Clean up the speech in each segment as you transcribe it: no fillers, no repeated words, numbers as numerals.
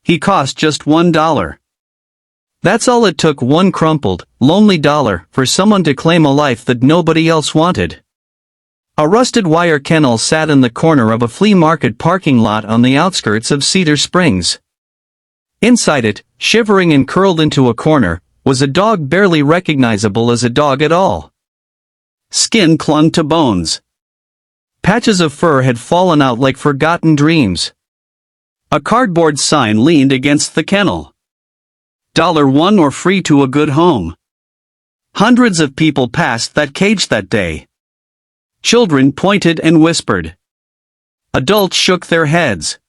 He cost just $1. That's all it took, one crumpled, lonely dollar, for someone to claim a life that nobody else wanted. A rusted wire kennel sat in the corner of a flea market parking lot on the outskirts of Cedar Springs. Inside it, shivering and curled into a corner, was a dog barely recognizable as a dog at all. Skin clung to bones. Patches of fur had fallen out like forgotten dreams. A cardboard sign leaned against the kennel. $1 or free to a good home. Hundreds of people passed that cage that day. Children pointed and whispered. Adults shook their heads.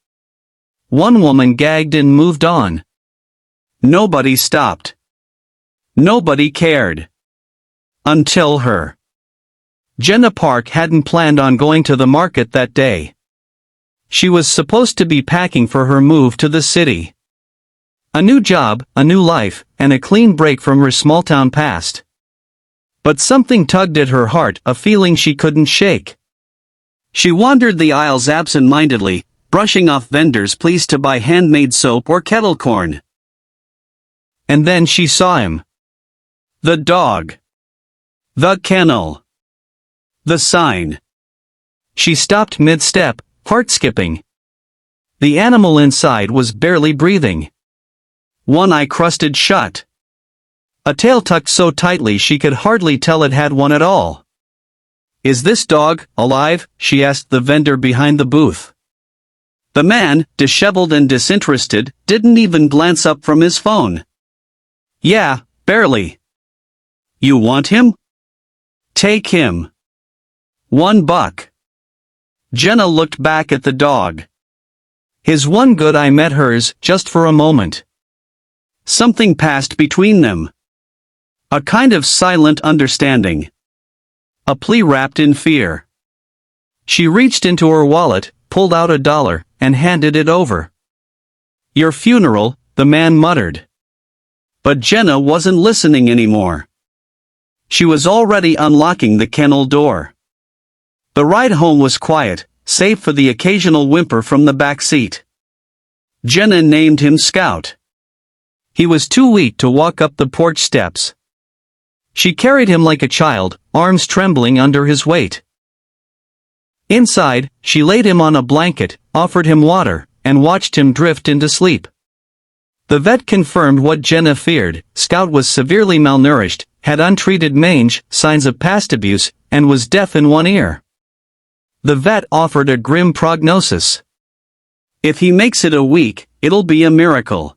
One woman gagged and moved on. Nobody stopped. Nobody cared. Until her. Jenna Park hadn't planned on going to the market that day. She was supposed to be packing for her move to the city. A new job, a new life, and a clean break from her small-town past. But something tugged at her heart, a feeling she couldn't shake. She wandered the aisles absent-mindedly, brushing off vendors pleased to buy handmade soap or kettle corn. And then she saw him. The dog. The kennel. The sign. She stopped mid-step, heart-skipping. The animal inside was barely breathing. One eye crusted shut. A tail tucked so tightly she could hardly tell it had one at all. Is this dog alive? She asked the vendor behind the booth. The man, disheveled and disinterested, didn't even glance up from his phone. Yeah, barely. You want him? Take him. $1. Jenna looked back at the dog. His one good eye met hers, just for a moment. Something passed between them. A kind of silent understanding. A plea wrapped in fear. She reached into her wallet, pulled out $1, and handed it over. Your funeral, the man muttered. But Jenna wasn't listening anymore. She was already unlocking the kennel door. The ride home was quiet, save for the occasional whimper from the back seat. Jenna named him Scout. He was too weak to walk up the porch steps. She carried him like a child, arms trembling under his weight. Inside, she laid him on a blanket, offered him water, and watched him drift into sleep. The vet confirmed what Jenna feared. Scout was severely malnourished, had untreated mange, signs of past abuse, and was deaf in one ear. The vet offered a grim prognosis. If he makes it a week, it'll be a miracle.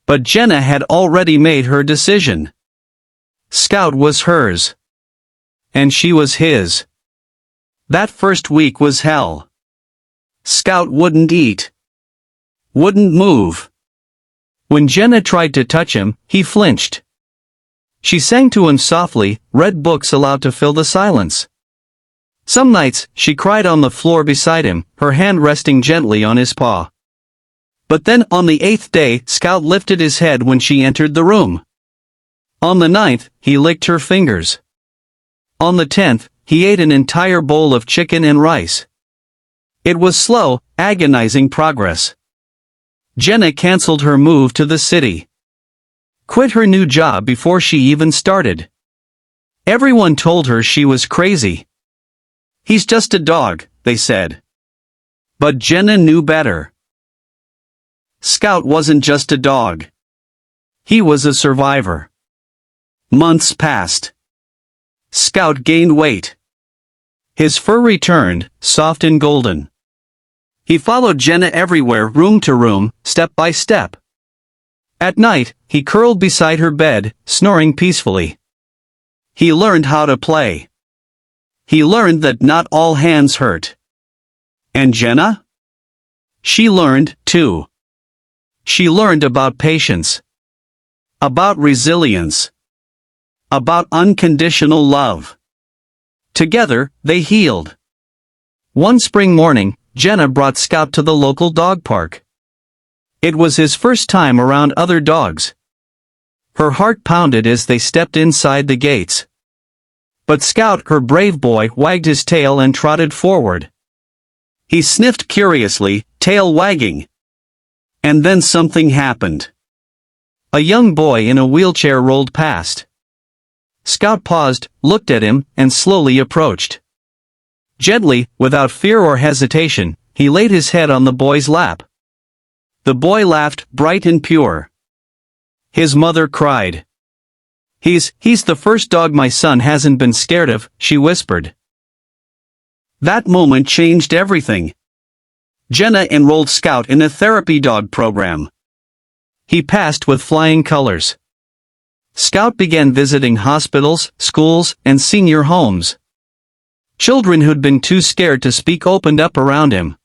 But Jenna had already made her decision. Scout was hers. And she was his. That first week was hell. Scout wouldn't eat. Wouldn't move. When Jenna tried to touch him, he flinched. She sang to him softly, read books aloud to fill the silence. Some nights, she cried on the floor beside him, her hand resting gently on his paw. But then on the 8th day, Scout lifted his head when she entered the room. On the 9th, he licked her fingers. On the 10th, he ate an entire bowl of chicken and rice. It was slow, agonizing progress. Jenna canceled her move to the city. Quit her new job before she even started. Everyone told her she was crazy. He's just a dog, they said. But Jenna knew better. Scout wasn't just a dog. He was a survivor. Months passed. Scout gained weight. His fur returned, soft and golden. He followed Jenna everywhere, room to room, step by step. At night, he curled beside her bed, snoring peacefully. He learned how to play. He learned that not all hands hurt. And Jenna? She learned, too. She learned about patience. About resilience. About unconditional love. Together, they healed. One spring morning, Jenna brought Scout to the local dog park. It was his first time around other dogs. Her heart pounded as they stepped inside the gates. But Scout, her brave boy, wagged his tail and trotted forward. He sniffed curiously, tail wagging. And then something happened. A young boy in a wheelchair rolled past. Scout paused, looked at him, and slowly approached. Gently, without fear or hesitation, he laid his head on the boy's lap. The boy laughed, bright and pure. His mother cried. He's the first dog my son hasn't been scared of," she whispered. That moment changed everything. Jenna enrolled Scout in a therapy dog program. He passed with flying colors. Scout began visiting hospitals, schools, and senior homes. Children who'd been too scared to speak opened up around him.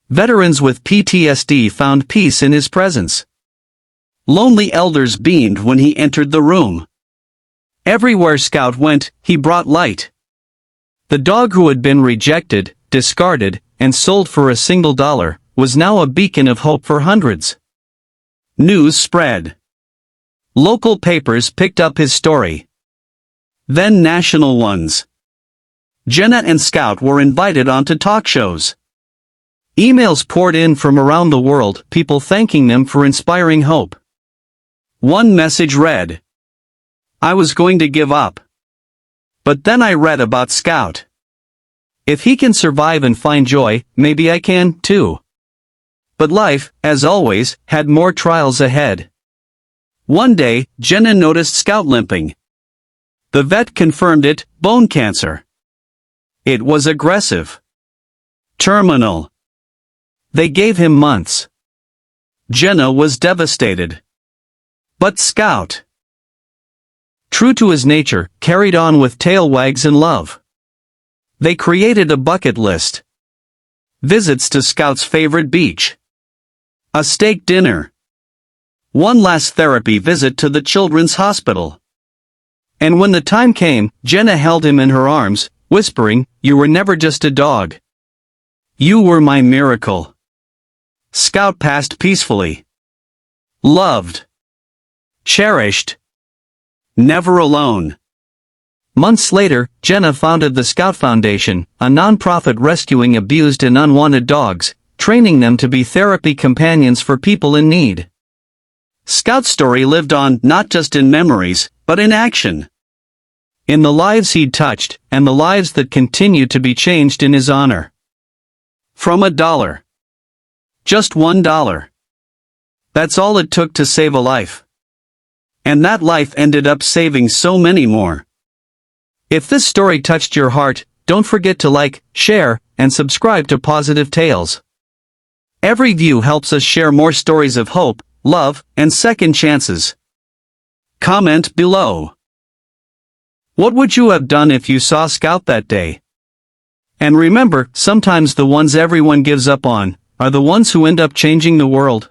Veterans with PTSD found peace in his presence. Lonely elders beamed when he entered the room. Everywhere Scout went, he brought light. The dog who had been rejected, discarded, and sold for a single dollar, was now a beacon of hope for hundreds. News spread. Local papers picked up his story. Then national ones. Jenna and Scout were invited onto talk shows. Emails poured in from around the world, people thanking them for inspiring hope. One message read, "I was going to give up. But then I read about Scout. If he can survive and find joy, maybe I can, too." But life, as always, had more trials ahead. One day, Jenna noticed Scout limping. The vet confirmed it, bone cancer. It was aggressive. Terminal. They gave him months. Jenna was devastated. But Scout, true to his nature, carried on with tail wags and love. They created a bucket list. Visits to Scout's favorite beach. A steak dinner. One last therapy visit to the children's hospital. And when the time came, Jenna held him in her arms, whispering, "You were never just a dog. You were my miracle." Scout passed peacefully. Loved. Cherished. Never alone. Months later, Jenna founded the Scout Foundation, a nonprofit rescuing abused and unwanted dogs, training them to be therapy companions for people in need. Scout's story lived on not just in memories, but in action. In the lives he'd touched, and the lives that continue to be changed in his honor. From $1. Just $1. That's all it took to save a life. And that life ended up saving so many more. If this story touched your heart, don't forget to like, share, and subscribe to Pawsitive Tales. Every view helps us share more stories of hope, love, and second chances. Comment below. What would you have done if you saw Scout that day? And remember, sometimes the ones everyone gives up on are the ones who end up changing the world.